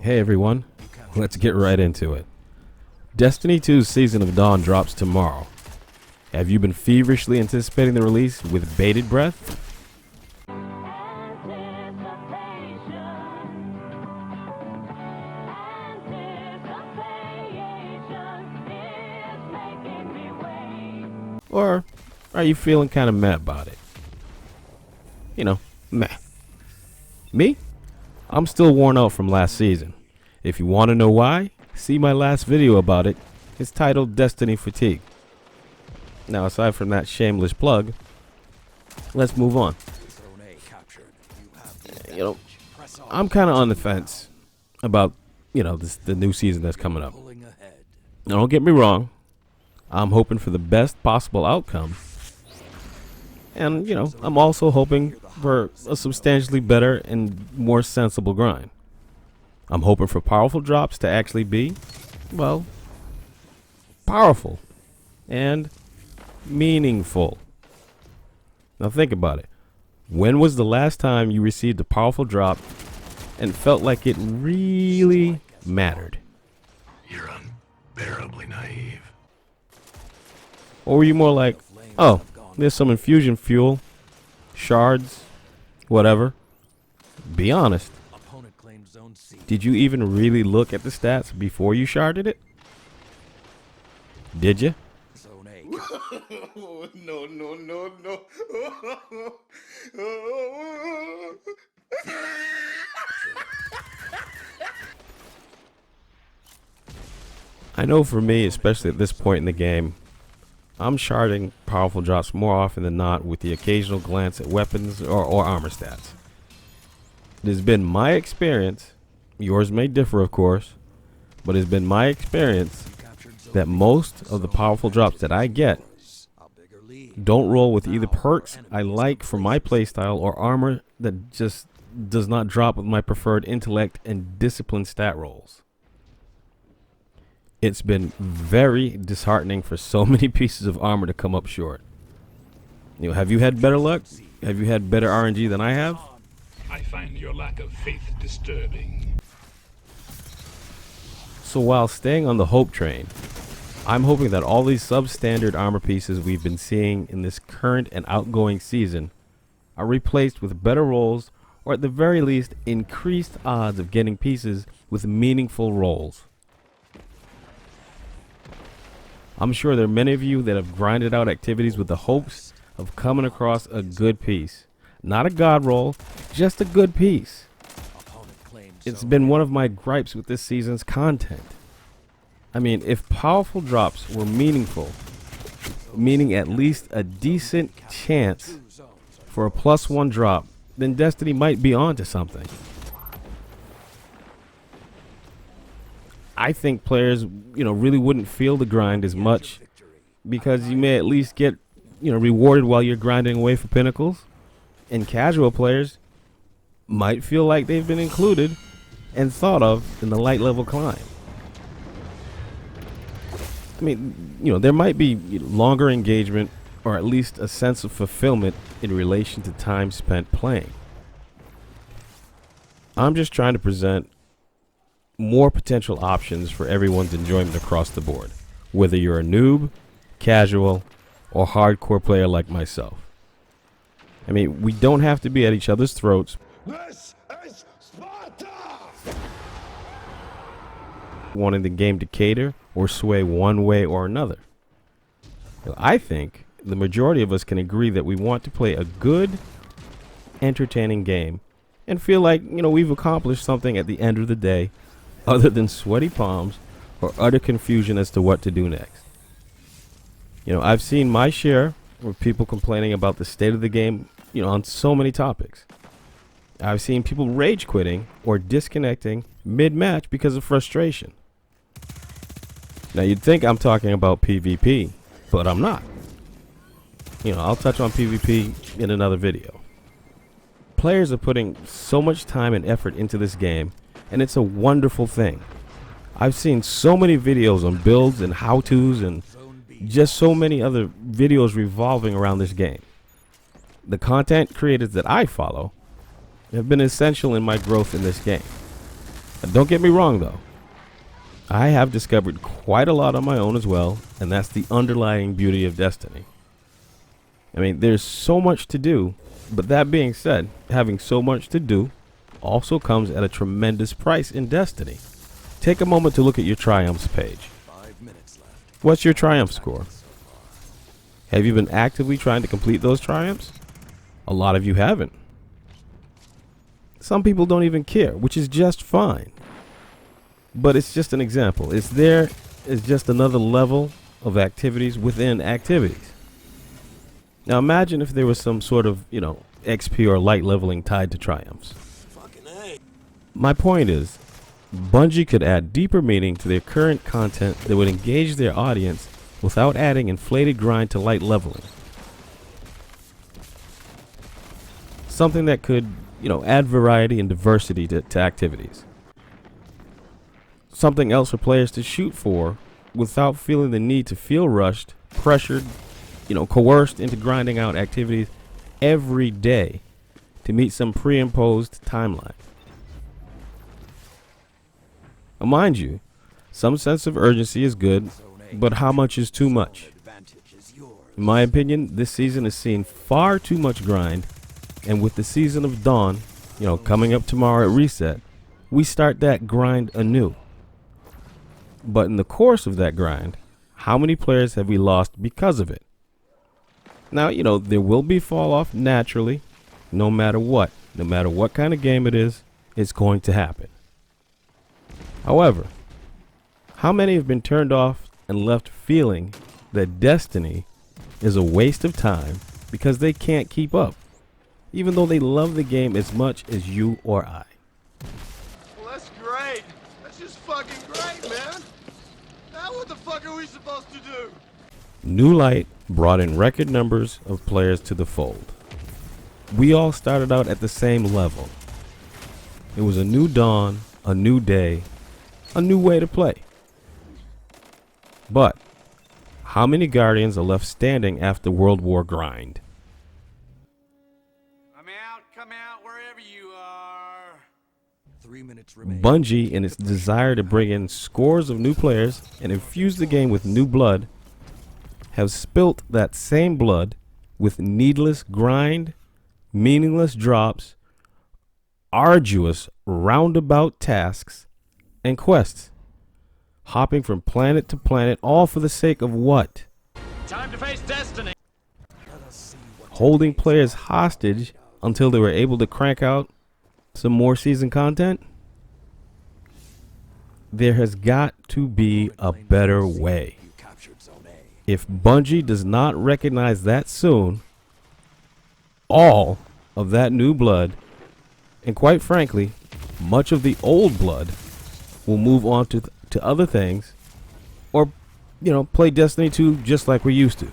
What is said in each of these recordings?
Hey everyone, let's get right into it. Destiny 2's Season of Dawn drops tomorrow. Have you been feverishly anticipating the release with bated breath? Or are you feeling kind of meh about it? Meh. Me? I'm still worn out from last season. If you want to know why, see my last video about it. It's titled Destiny Fatigue. Now, aside from that shameless plug, let's move on. I'm kind of on the fence about, the new season that's coming up. Now, don't get me wrong. I'm hoping for the best possible outcome. And, I'm also hoping for a substantially better and more sensible grind. I'm hoping for powerful drops to actually be, powerful and meaningful. Now think about it. When was the last time you received a powerful drop and felt like it really mattered? You're unbearably naive. Or were you more like, oh, there's some infusion fuel, shards, whatever? Be honest. Did you even really look at the stats before you sharded it? Did you? No. I know for me, especially at this point in the game, I'm sharding powerful drops more often than not with the occasional glance at weapons or armor stats. It has been my experience, yours may differ of course, but it's been my experience that most of the powerful drops that I get don't roll with either perks I like for my playstyle or armor that just does not drop with my preferred intellect and discipline stat rolls. It's been very disheartening for so many pieces of armor to come up short. Have you had better luck? Have you had better RNG than I have? I find your lack of faith disturbing. So while staying on the hope train, I'm hoping that all these substandard armor pieces we've been seeing in this current and outgoing season are replaced with better rolls, or at the very least increased odds of getting pieces with meaningful rolls. I'm sure there are many of you that have grinded out activities with the hopes of coming across a good piece. Not a god roll, just a good piece. It's been one of my gripes with this season's content. I mean, if powerful drops were meaningful, meaning at least a decent chance for a +1 drop, then Destiny might be onto something. I think players, really wouldn't feel the grind as much because you may at least get, rewarded while you're grinding away for pinnacles. And casual players might feel like they've been included and thought of in the light level climb. I mean, there might be longer engagement or at least a sense of fulfillment in relation to time spent playing. I'm just trying to present more potential options for everyone's enjoyment across the board, whether you're a noob, casual, or hardcore player like myself. I mean, we don't have to be at each other's throats. This is Sparta! Wanting the game to cater or sway one way or another. I think the majority of us can agree that we want to play a good, entertaining game and feel like, we've accomplished something at the end of the day other than sweaty palms or utter confusion as to what to do next. I've seen my share of people complaining about the state of the game, on so many topics. I've seen people rage quitting or disconnecting mid-match because of frustration. Now you'd think I'm talking about PvP, but I'm not. I'll touch on PvP in another video. Players are putting so much time and effort into this game, and it's a wonderful thing. I've seen so many videos on builds and how-tos and just so many other videos revolving around this game. The content creators that I follow have been essential in my growth in this game. Don't get me wrong, though. I have discovered quite a lot on my own as well, and that's the underlying beauty of Destiny. I mean, there's so much to do, but that being said, having so much to do also comes at a tremendous price in Destiny. Take a moment to look at your triumphs page. What's your triumph score? Have you been actively trying to complete those triumphs? A lot of you haven't. Some people don't even care, which is just fine. But it's just an example. It's there as just another level of activities within activities. Now imagine if there was some sort of, XP or light leveling tied to triumphs. My point is, Bungie could add deeper meaning to their current content that would engage their audience without adding inflated grind to light leveling. Something that could, add variety and diversity to activities. Something else for players to shoot for without feeling the need to feel rushed, pressured, coerced into grinding out activities every day to meet some pre-imposed timeline. Now, mind you, some sense of urgency is good, but how much is too much? In my opinion, this season has seen far too much grind, and with the Season of Dawn, coming up tomorrow at Reset, we start that grind anew. But in the course of that grind, how many players have we lost because of it? Now, there will be fall off naturally, no matter what kind of game it is, it's going to happen. However, how many have been turned off and left feeling that Destiny is a waste of time because they can't keep up, even though they love the game as much as you or I? Well, that's great. That's just fucking great, man. Now what the fuck are we supposed to do? New Light brought in record numbers of players to the fold. We all started out at the same level. It was a new dawn, a new day, a new way to play. But how many Guardians are left standing after World War grind? Come out wherever you are. 3 minutes remain. Bungie, in its desire to bring in scores of new players and infuse the game with new blood, have spilt that same blood with needless grind, meaningless drops, arduous roundabout tasks, and quests, hopping from planet to planet, all for the sake of what? Time to face destiny. Holding players hostage until they were able to crank out some more season content? There has got to be a better way. If Bungie does not recognize that soon, all of that new blood, and quite frankly, much of the old blood, will move on to other things, or, play Destiny 2 just like we used to.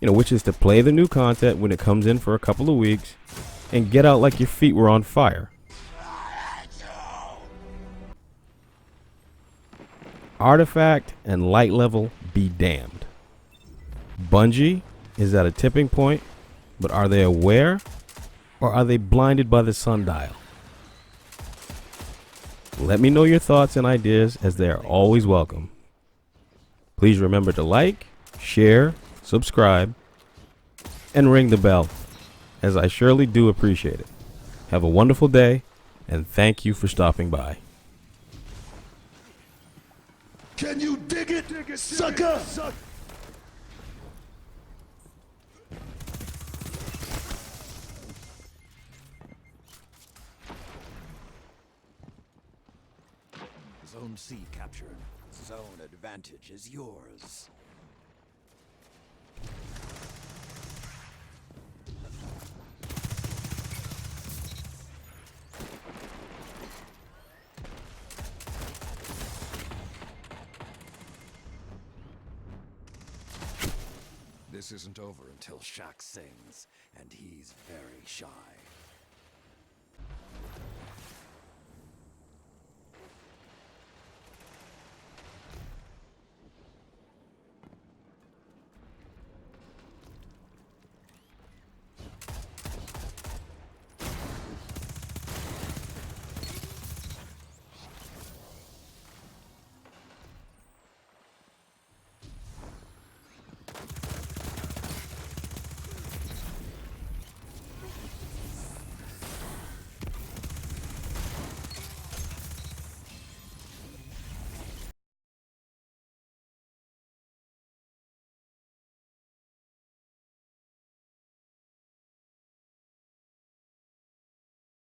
Which is to play the new content when it comes in for a couple of weeks and get out like your feet were on fire. Artifact and light level be damned. Bungie is at a tipping point, but are they aware, or are they blinded by the sundial? Let me know your thoughts and ideas, as they are always welcome. Please remember to like, share, subscribe, and ring the bell, as I surely do appreciate it. Have a wonderful day, and thank you for stopping by. Can you dig it, sucker? Zone C captured. Zone advantage is yours. This isn't over until Shaq sings, and he's very shy.